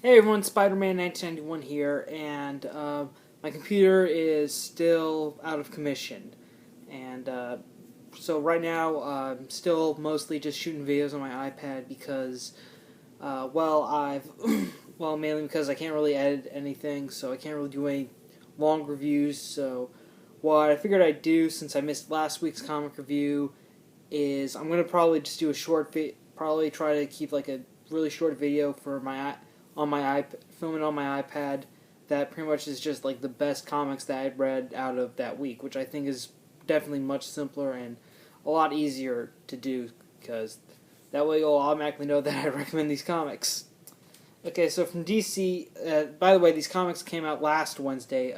Hey everyone, Spider-Man 1991 here, and my computer is still out of commission. And so right now, I'm still mostly just shooting videos on my iPad because, mainly because I can't really edit anything, so I can't really do any long reviews. So what I figured I'd do, since I missed last week's comic review, is I'm gonna probably just do a probably try to keep like a really short video for film it on my iPad. That pretty much is just like the best comics that I read out of that week, which I think is definitely much simpler and a lot easier to do because that way you'll automatically know that I recommend these comics. Okay, so from DC, by the way, these comics came out last Wednesday,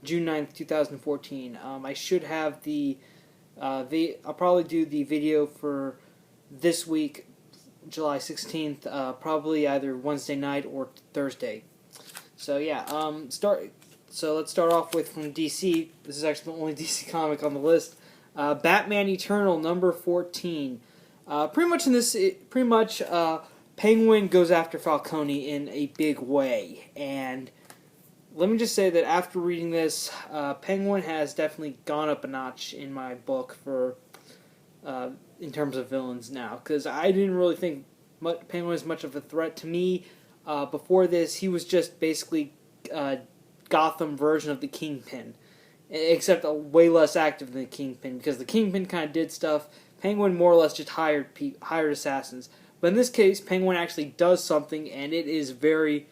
June 9th, 2014. I should have I'll probably do the video for this week, July 16th, probably either Wednesday night or Thursday. So yeah, let's start off with from DC. This is actually the only DC comic on the list. Batman Eternal number 14. Pretty much Penguin goes after Falcone in a big way, and let me just say that after reading this, Penguin has definitely gone up a notch in my book for in terms of villains now, because I didn't really think Penguin was much of a threat to me. Before this, he was just basically Gotham version of the Kingpin, except way less active than the Kingpin, because the Kingpin kind of did stuff. Penguin more or less just hired assassins. But in this case, Penguin actually does something, and it is very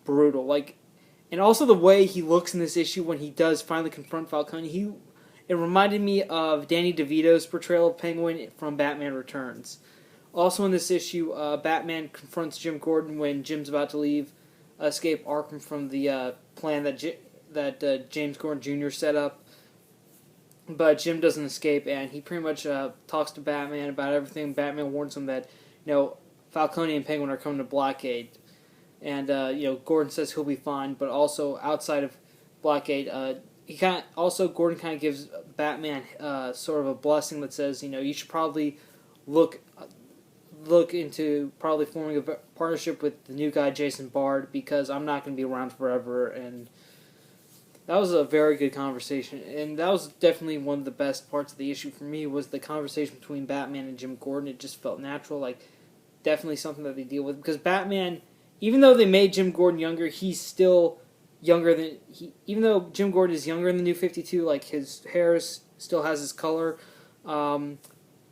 brutal. And also the way he looks in this issue when he does finally confront Falcone, it reminded me of Danny DeVito's portrayal of Penguin from Batman Returns. Also in this issue, Batman confronts Jim Gordon when Jim's about to escape Arkham from the plan that James Gordon Jr. set up. But Jim doesn't escape, and he pretty much talks to Batman about everything. Batman warns him that Falcone and Penguin are coming to Blackgate, and Gordon says he'll be fine. But also outside of Blackgate, Gordon kind of gives Batman sort of a blessing that says, you should probably look into probably forming a partnership with the new guy Jason Bard, because I'm not going to be around forever. And that was a very good conversation, and that was definitely one of the best parts of the issue for me, was the conversation between Batman and Jim Gordon. It just felt natural, definitely something that they deal with, because Batman, even though they made Jim Gordon younger, he's still younger than even though Jim Gordon is younger in the New 52, his hair still has his color,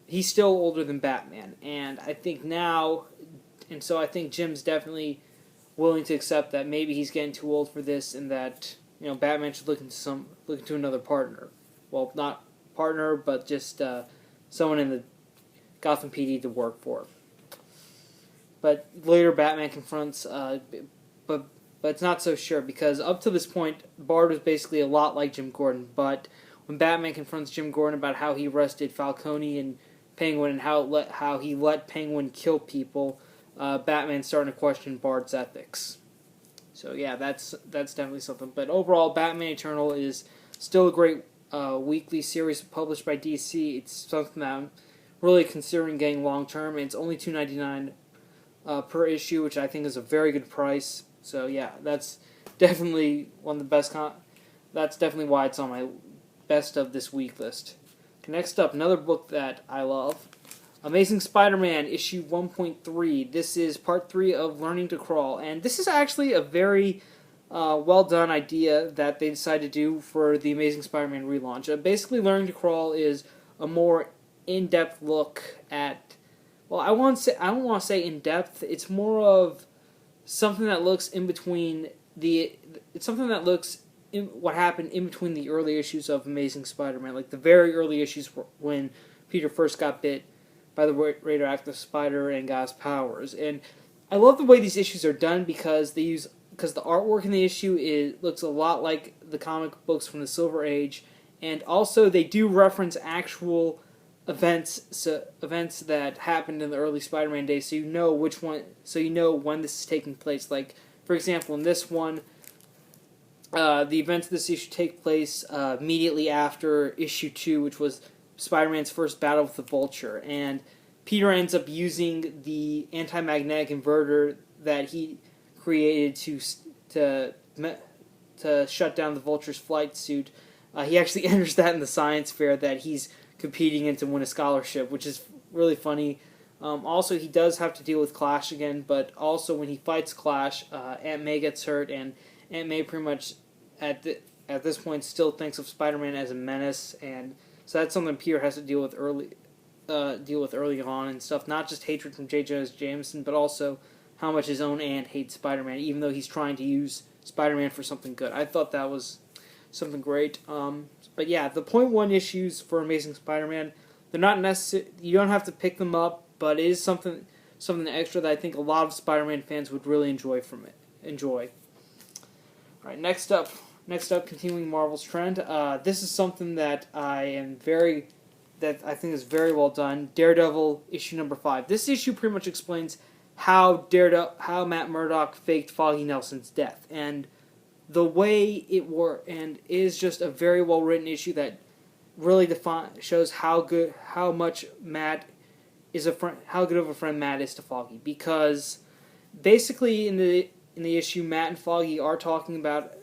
he's still older than Batman. And I think I think Jim's definitely willing to accept that maybe he's getting too old for this, and that Batman should look into another partner. Well, not partner, but just someone in the Gotham PD to work for. But later, Batman confronts, but it's not so sure, because up to this point, Bard was basically a lot like Jim Gordon. But when Batman confronts Jim Gordon about how he arrested Falcone and Penguin, and how he let Penguin kill people, Batman's starting to question Bard's ethics. So yeah, that's definitely something. But overall, Batman Eternal is still a great weekly series published by DC. It's something that I'm really considering getting long term, and it's only $2.99 per issue, which I think is a very good price. So yeah, that's definitely one of the best. That's definitely why it's on my best of this week list. Next up, another book that I love, Amazing Spider-Man issue 1.3. This is part 3 of Learning to Crawl, and this is actually a very well done idea that they decided to do for the Amazing Spider-Man relaunch. Basically, Learning to Crawl is a more in-depth look at. Well, I don't want to say in depth. It's more of something that looks in between It's something that looks in what happened in between the early issues of Amazing Spider-Man, like the very early issues when Peter first got bit by the radioactive spider and got his powers. And I love the way these issues are done, because the artwork in the issue looks a lot like the comic books from the Silver Age, and also they do reference actual events that happened in the early Spider-Man days, so you know when this is taking place. Like, for example, in this one, the events of this issue take place immediately after issue 2, which was Spider-Man's first battle with the Vulture, and Peter ends up using the anti-magnetic inverter that he created to to shut down the Vulture's flight suit. He actually enters that in the science fair that he's competing in to win a scholarship, which is really funny. Also, he does have to deal with Clash again, but also when he fights Clash, Aunt May gets hurt, and Aunt May pretty much at this point still thinks of Spider-Man as a menace, and so that's something Peter has to deal with early on and stuff. Not just hatred from J. Jonah Jameson, but also how much his own aunt hates Spider-Man, even though he's trying to use Spider-Man for something good. I thought that was something great. But yeah, the .1 issues for Amazing Spider-Man, they're not necessary. You don't have to pick them up, but it is something extra that I think a lot of Spider-Man fans would really enjoy from it. All right, next up, continuing Marvel's trend. This is something that I think is very well done. Daredevil issue number 5. This issue pretty much explains how Matt Murdock faked Foggy Nelson's death, and the way it worked, and is just a very well written issue that really shows how good of a friend Matt is to Foggy. Because basically in the issue, Matt and Foggy are talking about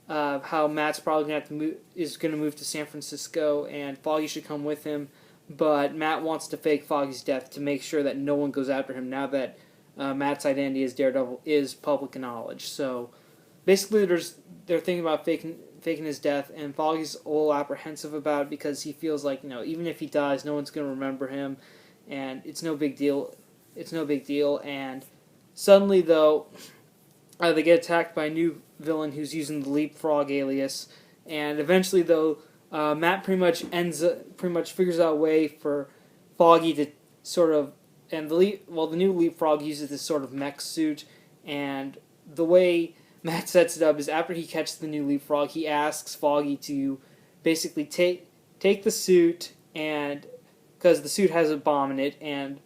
how Matt's probably going to move to San Francisco, and Foggy should come with him. But Matt wants to fake Foggy's death to make sure that no one goes after him now that Matt's identity as Daredevil is public knowledge. So basically, they're thinking about faking his death, and Foggy's a little apprehensive about it because he feels like, even if he dies, no one's going to remember him, and it's no big deal. And suddenly, though, they get attacked by a new villain who's using the Leapfrog alias, and eventually, though, Matt pretty much figures out a way for Foggy to sort of, and the new Leapfrog uses this sort of mech suit, and the way Matt sets it up is after he catches the new Leapfrog, he asks Foggy to basically take the suit, and because the suit has a bomb in it, and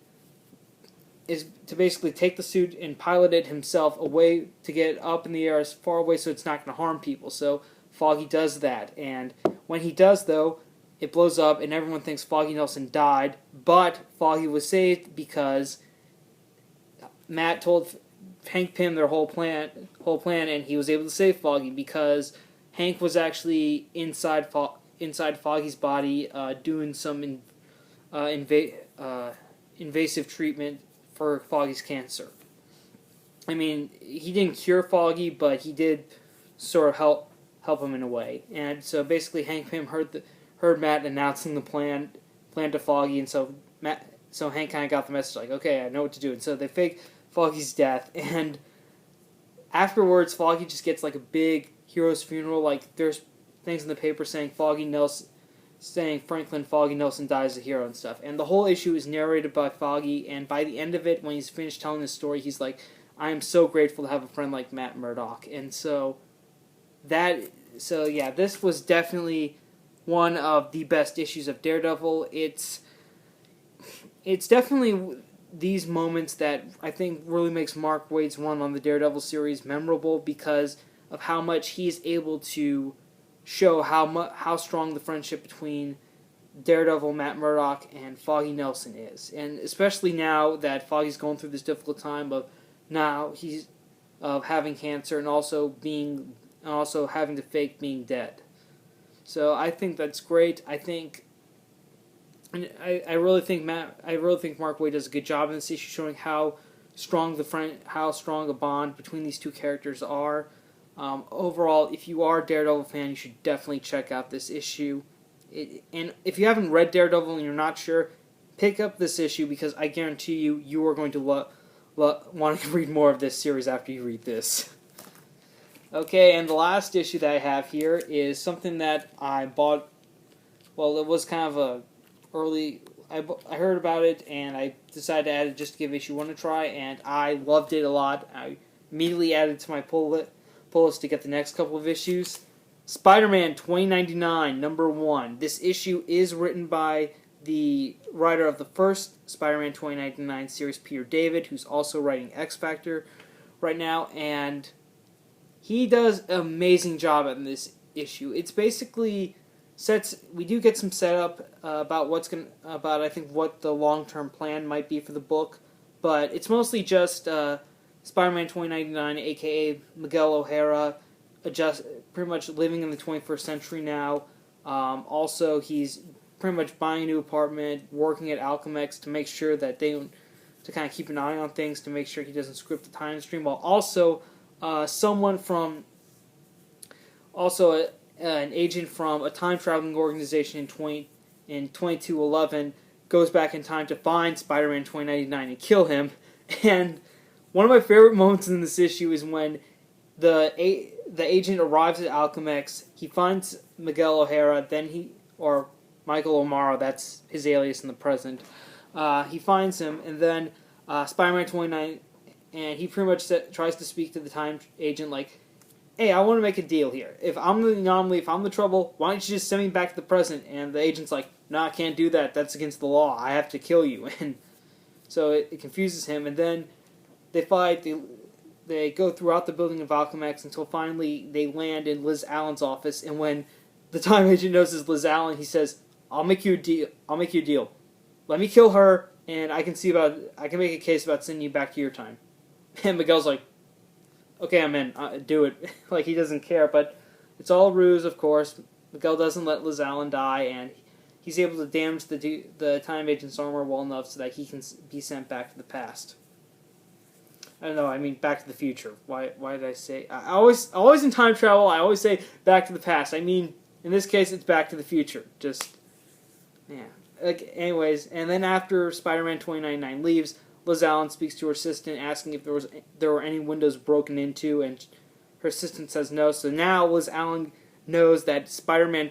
is to basically take the suit and pilot it himself away to get up in the air as far away so it's not going to harm people. So Foggy does that, and when he does, though, it blows up, and everyone thinks Foggy Nelson died, but Foggy was saved because Matt told Hank Pym their whole plan, and he was able to save Foggy because Hank was actually inside Foggy's body doing some invasive treatment for Foggy's cancer. I mean, he didn't cure Foggy, but he did sort of help him in a way. And so basically, Hank Pym heard Matt announcing the plan to Foggy, and so Hank kind of got the message like, okay, I know what to do. And so they fake Foggy's death, and afterwards, Foggy just gets like a big hero's funeral. Like there's things in the paper saying Franklin Foggy Nelson dies a hero and stuff. And the whole issue is narrated by Foggy, and by the end of it, when he's finished telling his story, he's like, I am so grateful to have a friend like Matt Murdock. And so this was definitely one of the best issues of Daredevil. It's definitely these moments that I think really makes Mark Waid's run on the Daredevil series memorable because of how much he's able to show how strong the friendship between Daredevil, Matt Murdock, and Foggy Nelson is. And especially now that Foggy's going through this difficult time of having cancer and also having to fake being dead. So I think that's great. I really think Mark Waid does a good job in this issue, showing how strong a bond between these two characters are. Overall, if you are a Daredevil fan, you should definitely check out this issue. And if you haven't read Daredevil and you're not sure, pick up this issue because I guarantee you are going to want to read more of this series after you read this. Okay, and the last issue that I have here is something that I bought. Well, it was kind of I heard about it and I decided to add it just to give issue 1 a try, and I loved it a lot. I immediately added it to my pull list to get the next couple of issues. Spider-Man 2099, number 1. This issue is written by the writer of the first Spider-Man 2099 series, Peter David, who's also writing X-Factor right now, and he does an amazing job in this issue. It's basically we do get some setup about I think what the long-term plan might be for the book, but it's mostly just Spider-Man 2099, aka Miguel O'Hara, pretty much living in the 21st century now. Also, he's pretty much buying a new apartment, working at Alchemax to make sure that to kind of keep an eye on things, to make sure he doesn't script the time stream, while also an agent from a time traveling organization in 2211 goes back in time to find Spider-Man 2099 and kill him. And one of my favorite moments in this issue is when the agent arrives at Alchemax. He finds Miguel O'Hara, or Michael O'Mara, that's his alias in the present. He finds him, and then Spider-Man 29, and he pretty much tries to speak to the time agent like, hey, I want to make a deal here. If I'm the anomaly, if I'm the trouble, why don't you just send me back to the present? And the agent's like, no, I can't do that. That's against the law. I have to kill you. And so it confuses him, and then they fight. They go throughout the building of Alchemax until finally they land in Liz Allen's office. And when the time agent knows it's Liz Allen, he says, I'll make you a deal. I'll make you a deal. Let me kill her, and I can make a case about sending you back to your time. And Miguel's like, okay, I'm in. Do it. Like, he doesn't care, but it's all a ruse, of course. Miguel doesn't let Liz Allen die, and he's able to damage the time agent's armor well enough so that he can be sent back to the past. I don't know, I mean back to the future. Why did I say... I always in time travel, I always say back to the past. I mean, in this case, it's back to the future. Just, yeah. Anyways, and then after Spider-Man 2099 leaves, Liz Allen speaks to her assistant asking if there were any windows broken into, and her assistant says no. So now Liz Allen knows that the Spider-Man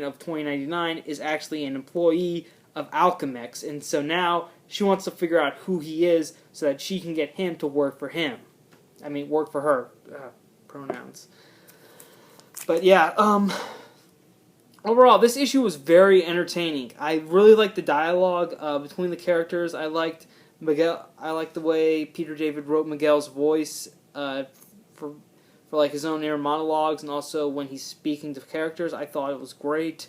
of 2099 is actually an employee of Alchemax, and so now she wants to figure out who he is so that she can get him to work for him. I mean, work for her. Pronouns. But yeah, overall, this issue was very entertaining. I really liked the dialogue between the characters. I liked the way Peter David wrote Miguel's voice for like his own inner monologues, and also when he's speaking to characters. I thought it was great.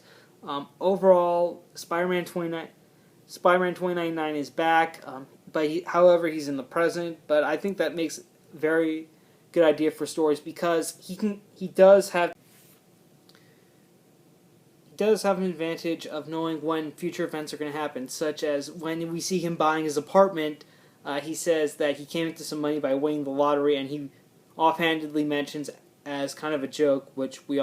Overall, Spider-Man 2099 is back, however, he's in the present. But I think that makes very good idea for stories because he does have an advantage of knowing when future events are going to happen, such as when we see him buying his apartment. He says that he came into some money by winning the lottery, and he offhandedly mentions as kind of a joke, which we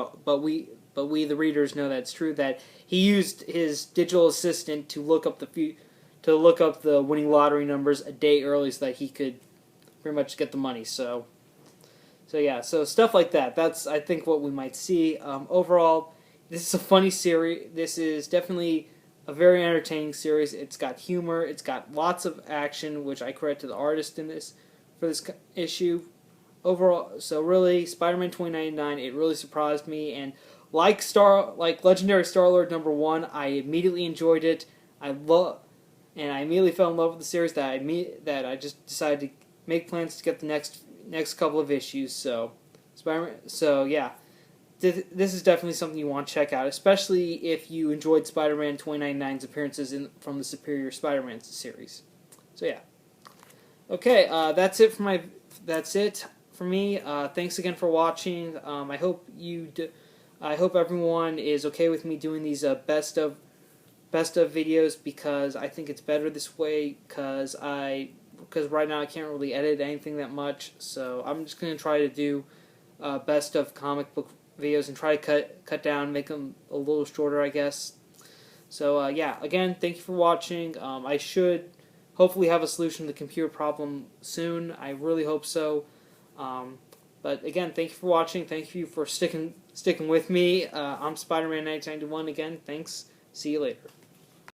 the readers know that's true, that he used his digital assistant to look up the winning lottery numbers a day early so that he could pretty much get the money. So yeah, so stuff like that. That's, I think, what we might see. Overall, this is a funny series. This is definitely a very entertaining series. It's got humor. It's got lots of action, which I credit to the artist for this issue. Overall, so really, Spider-Man 2099, it really surprised me, and like Legendary Star-Lord #1, I immediately enjoyed it. I immediately fell in love with the series. That I just decided to make plans to get the next couple of issues. So yeah, this is definitely something you want to check out, especially if you enjoyed Spider-Man 2099's appearances from the Superior Spider-Man series. So yeah, okay, that's it for me. Thanks again for watching. I hope everyone is okay with me doing these best of videos, because I think it's better this way, because right now I can't really edit anything that much. So I'm just going to try to do best of comic book videos and try to cut down, make them a little shorter, I guess. So yeah, again, thank you for watching. I should hopefully have a solution to the computer problem soon. I really hope so. But again, thank you for watching. Thank you for sticking with me. I'm Spider-Man 1991 again. Thanks. See you later.